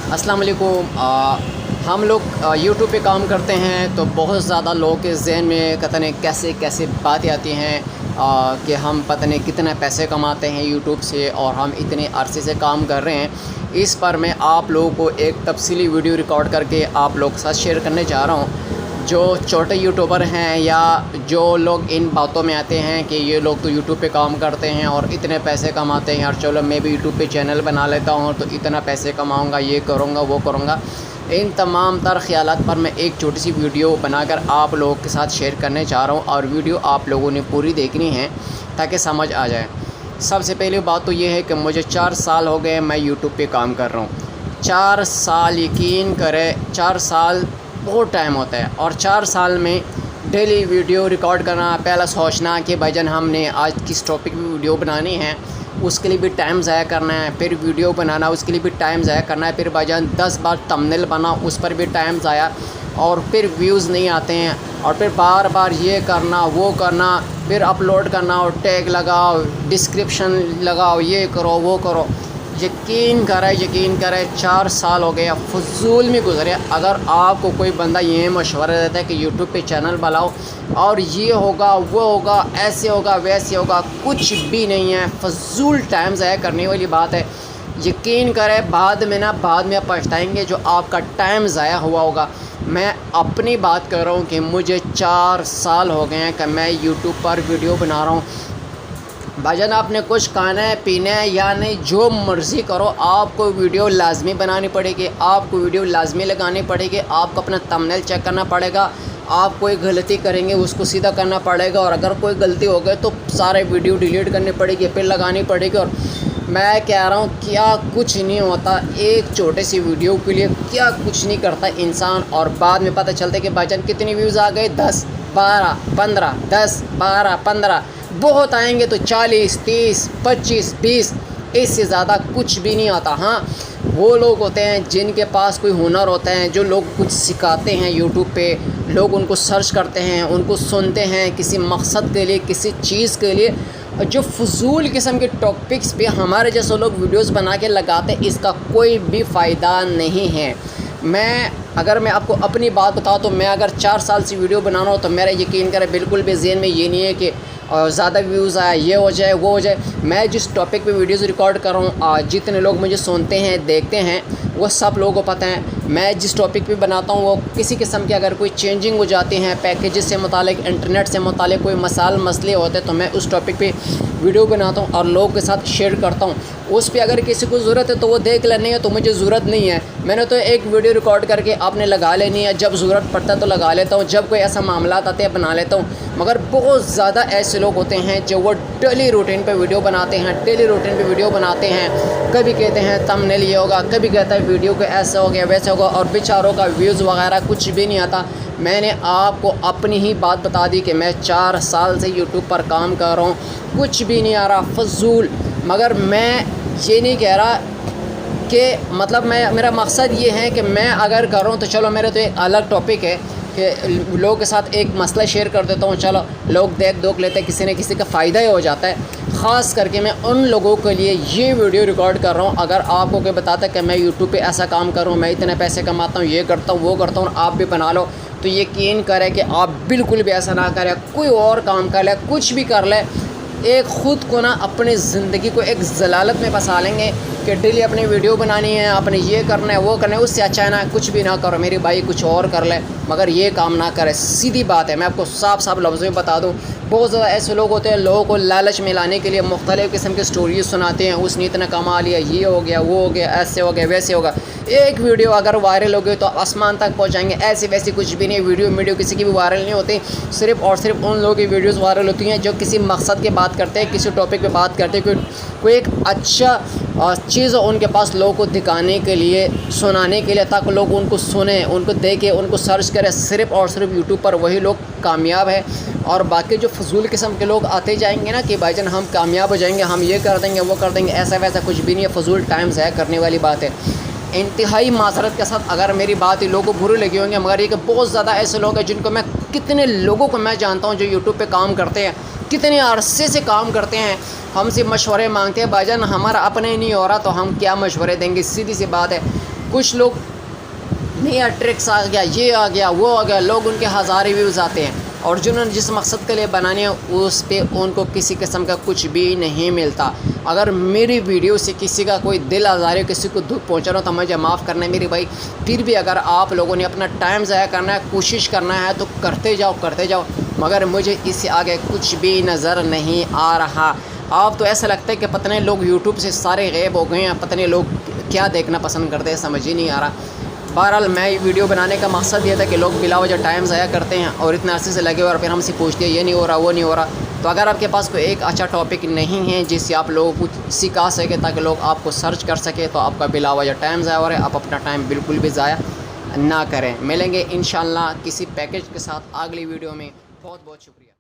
السلام علیکم۔ ہم لوگ یوٹیوب پہ کام کرتے ہیں تو بہت زیادہ لوگوں کے ذہن میں پتہ نہیں کیسے باتیں آتی ہیں کہ ہم پتہ نہیں کتنے پیسے کماتے ہیں یوٹیوب سے اور ہم اتنے عرصے سے کام کر رہے ہیں۔ اس پر میں آپ لوگوں کو ایک تفصیلی ویڈیو ریکارڈ کر کے آپ لوگ کے ساتھ شیئر کرنے جا رہا ہوں۔ جو چھوٹے یوٹیوبر ہیں یا جو لوگ ان باتوں میں آتے ہیں کہ یہ لوگ تو یوٹیوب پہ کام کرتے ہیں اور اتنے پیسے کماتے ہیں اور چلو میں بھی یوٹیوب پہ چینل بنا لیتا ہوں تو اتنا پیسے کماؤں گا، یہ کروں گا وہ کروں گا، ان تمام تر خیالات پر میں ایک چھوٹی سی ویڈیو بنا کر آپ لوگوں کے ساتھ شیئر کرنے چاہ رہا ہوں، اور ویڈیو آپ لوگوں نے پوری دیکھنی ہے تاکہ سمجھ آ جائے۔ سب سے پہلی بات تو یہ ہے کہ مجھے 4 سال ہو گئے میں یوٹیوب پہ کام کر رہا ہوں۔ 4 سال، یقین کرے 4 سال بہت ٹائم ہوتا ہے، اور 4 سال میں ڈیلی ویڈیو ریکارڈ کرنا، پہلا سوچنا کہ بھائی جان ہم نے آج کس ٹاپک پہ ویڈیو بنانی ہے، اس کے لیے بھی ٹائم ضائع کرنا ہے، پھر ویڈیو بنانا اس کے لیے بھی ٹائم ضائع کرنا ہے، پھر بھائی جان 10 بار تمبنیل بنا اس پر بھی ٹائم ضائع، اور پھر ویوز نہیں آتے ہیں، اور پھر بار بار یہ کرنا وہ کرنا، پھر اپلوڈ کرنا اور ٹیگ لگاؤ، ڈسکرپشن لگاؤ، یہ کرو وہ کرو۔ یقین کرے 4 سال ہو گئے فضول میں گزرے۔ اگر آپ کو کوئی بندہ یہ مشورہ دیتا ہے کہ یوٹیوب پہ چینل بناؤ اور یہ ہوگا وہ ہوگا، ایسے ہوگا ویسے ہوگا، کچھ بھی نہیں ہے، فضول ٹائم ضائع کرنے والی بات ہے۔ یقین کرے بعد میں پچھتائیں گے جو آپ کا ٹائم ضائع ہوا ہوگا۔ میں اپنی بات کر رہا ہوں کہ مجھے 4 سال ہو گئے ہیں کہ میں یوٹیوب پر ویڈیو بنا رہا ہوں۔ بھائی جان آپ نے کچھ کھانا ہے پینا ہے یا نہیں، جو مرضی کرو، آپ کو ویڈیو لازمی بنانی پڑے گی، آپ کو ویڈیو لازمی لگانی پڑے گی، آپ کو اپنا تمبنیل چیک کرنا پڑے گا، آپ کوئی غلطی کریں گے اس کو سیدھا کرنا پڑے گا، اور اگر کوئی غلطی ہو گئی تو سارے ویڈیو ڈیلیٹ کرنی پڑے گی، پھر لگانی پڑے گی۔ اور میں کہہ رہا ہوں کیا کچھ نہیں ہوتا ایک چھوٹے سی ویڈیو کے لیے، کیا کچھ نہیں کرتا انسان، اور بعد میں پتہ چلتا ہے کہ بھائی جان کتنی ویوز آ گئے، 10 12 15 10 12 15، بہت آئیں گے تو 40 30 25 20، اس سے زیادہ کچھ بھی نہیں آتا۔ ہاں وہ لوگ ہوتے ہیں جن کے پاس کوئی ہنر ہوتا ہے، جو لوگ کچھ سکھاتے ہیں یوٹیوب پہ، لوگ ان کو سرچ کرتے ہیں، ان کو سنتے ہیں کسی مقصد کے لیے، کسی چیز کے لیے۔ جو فضول قسم کے ٹاپکس پہ ہمارے جیسے لوگ ویڈیوز بنا کے لگاتے ہیں، اس کا کوئی بھی فائدہ نہیں ہے۔ اگر میں آپ کو اپنی بات بتاؤں تو میں اگر 4 سال سے ویڈیو بنانا ہو تو میرا یقین کرے بالکل بھی ذہن میں یہ نہیں ہے کہ زیادہ ویوز آئے، یہ ہو جائے وہ ہو جائے۔ میں جس ٹاپک پہ ویڈیوز ریکارڈ کر رہا ہوں، جتنے لوگ مجھے سنتے ہیں دیکھتے ہیں وہ سب لوگوں کو پتہ ہے میں جس ٹاپک پہ بناتا ہوں وہ کسی قسم کے اگر کوئی چینجنگ ہو جاتی ہیں، پیکیجز سے متعلق، انٹرنیٹ سے متعلق کوئی مسئلے ہوتے ہیں تو میں اس ٹاپک پہ ویڈیو بناتا ہوں اور لوگوں کے ساتھ شیئر کرتا ہوں۔ اس پہ اگر کسی کو ضرورت ہے تو وہ دیکھ لینی ہے، تو مجھے ضرورت نہیں ہے، میں نے تو ایک ویڈیو ریکارڈ کر کے آپ نے لگا لینی ہے، جب ضرورت پڑتا ہے تو لگا لیتا ہوں، جب کوئی ایسا معاملات آتے ہیں بنا لیتا ہوں۔ مگر بہت زیادہ ایسے لوگ ہوتے ہیں جو وہ ڈیلی روٹین پہ ویڈیو بناتے ہیں، کبھی کہتے ہیں تمبنیل یہ ہوگا، کبھی کہتا ہے ویڈیو کو ایسا ہو گیا ویسا ہوگا، اور بیچاروں کا ویوز وغیرہ کچھ بھی نہیں آتا۔ میں نے آپ کو اپنی ہی بات بتا دی کہ میں 4 سال سے یوٹیوب پر کام کر رہا ہوں، کچھ بھی نہیں آ رہا، فضول۔ مگر میں یہ نہیں کہہ رہا کہ مطلب میرا مقصد یہ ہے کہ میں اگر کروں تو چلو میرے تو ایک الگ ٹاپک ہے کہ لوگوں کے ساتھ ایک مسئلہ شیئر کر دیتا ہوں، چلو لوگ دیکھ لیتے ہیں، کسی نہ کسی کا فائدہ ہی ہو جاتا ہے۔ خاص کر کے میں ان لوگوں کے لیے یہ ویڈیو ریکارڈ کر رہا ہوں، اگر آپ کو کوئی بتاتا ہے کہ میں یوٹیوب پہ ایسا کام کروں، میں اتنے پیسے کماتا ہوں، یہ کرتا ہوں وہ کرتا ہوں، آپ بھی بنا لو، تو یقین کرے کہ آپ بالکل بھی ایسا نہ کریں، کوئی اور کام کر لے، کچھ بھی کر لے، ایک خود کو نا اپنی زندگی کو ایک ضلالت میں پھنسا لیں گے کہ ڈیلی اپنی ویڈیو بنانی ہے، اپنے یہ کرنا ہے وہ کرنا ہے، اس سے اچھا ہے نا کچھ بھی نہ کرو میری بھائی، کچھ اور کر لے، مگر یہ کام نہ کرے۔ سیدھی بات ہے، میں آپ کو صاف لفظوں میں بتا دوں، بہت زیادہ ایسے لوگ ہوتے ہیں لوگوں کو لالچ میں لانے کے لیے مختلف قسم کے سٹوریز سناتے ہیں، اس نے اتنا کما لیا، یہ ہو گیا وہ ہو گیا، ایسے ہو گیا ویسے ہوگا۔ ایک ویڈیو اگر وائرل ہو گئی تو آسمان تک پہنچائیں گے، ایسی ویسی کچھ بھی نہیں، ویڈیو کسی کی بھی وائرل نہیں ہوتی، صرف اور صرف ان لوگوں کی ویڈیوز وائرل ہوتی ہیں جو کسی مقصد کی بات کرتے ہیں، کسی ٹاپک پہ بات کرتے ہیں، کوئی ایک اچھا چیز ان کے پاس لوگوں کو دکھانے کے لیے، سنانے کے لیے، تاکہ لوگ ان کو سنیں، ان کو دیکھیں، ان کو سرچ کریں۔ صرف اور صرف یوٹیوب پر وہی لوگ کامیاب ہے، اور باقی جو فضول قسم کے لوگ آتے جائیں گے نا کہ بھائی جان ہم کامیاب ہو جائیں گے، ہم یہ کر دیں گے وہ کر دیں گے، ایسا ویسا کچھ بھی نہیں ہے، فضول ٹائم ضائع کرنے والی بات ہے۔ انتہائی معذرت کے ساتھ اگر میری بات لوگوں کو بری لگی ہوں گی، مگر یہ کہ بہت زیادہ ایسے لوگ ہیں جن کو میں کتنے لوگوں کو میں جانتا ہوں جو یوٹیوب پہ کام کرتے ہیں، کتنے عرصے سے کام کرتے ہیں، ہم سے مشورے مانگتے ہیں، بھائی جان ہمارا اپنے نہیں ہو رہا تو ہم کیا مشورے دیں گے، سیدھی سی بات ہے۔ کچھ لوگ نیا ٹرکس آ گیا، یہ آ گیا، وہ آ گیا، لوگ ان کے ہزاریں ویوز آتے ہیں، اور جنہوں نے جس مقصد کے لیے بنانے ہیں اس پہ ان کو کسی قسم کا کچھ بھی نہیں ملتا۔ اگر میری ویڈیو سے کسی کا کوئی دل آزار ہے، کسی کو دکھ پہنچا رہا ہو تو مجھے معاف کرنا ہے میری بھائی۔ پھر بھی اگر آپ لوگوں نے اپنا ٹائم ضائع کرنا ہے، کوشش کرنا ہے تو کرتے جاؤ، مگر مجھے اس سے آگے کچھ بھی نظر نہیں آ رہا۔ آپ تو ایسا لگتا ہے کہ پتہ نہیں لوگ یوٹیوب سے سارے غائب ہو گئے ہیں، پتہ نہیں لوگ کیا دیکھنا پسند کرتے ہیں، سمجھ ہی نہیں آ رہا۔ بہرحال میں ویڈیو بنانے کا مقصد یہ تھا کہ لوگ بلا وجہ ٹائم ضائع کرتے ہیں اور اتنے عرصے سے لگے ہوئے اور پھر ہم سے پوچھتے ہیں یہ نہیں ہو رہا، وہ نہیں ہو رہا۔ تو اگر آپ کے پاس کوئی ایک اچھا ٹاپک نہیں ہے جس سے آپ لوگوں کو سکھا سکے تاکہ لوگ آپ کو سرچ کر سکے، تو آپ کا بلا وجہ ٹائم ضائع ہو رہا ہے، آپ اپنا ٹائم بالکل بھی ضائع نہ کریں۔ ملیں گے انشاءاللہ کسی پیکیج کے ساتھ اگلی ویڈیو میں۔ بہت بہت شکریہ۔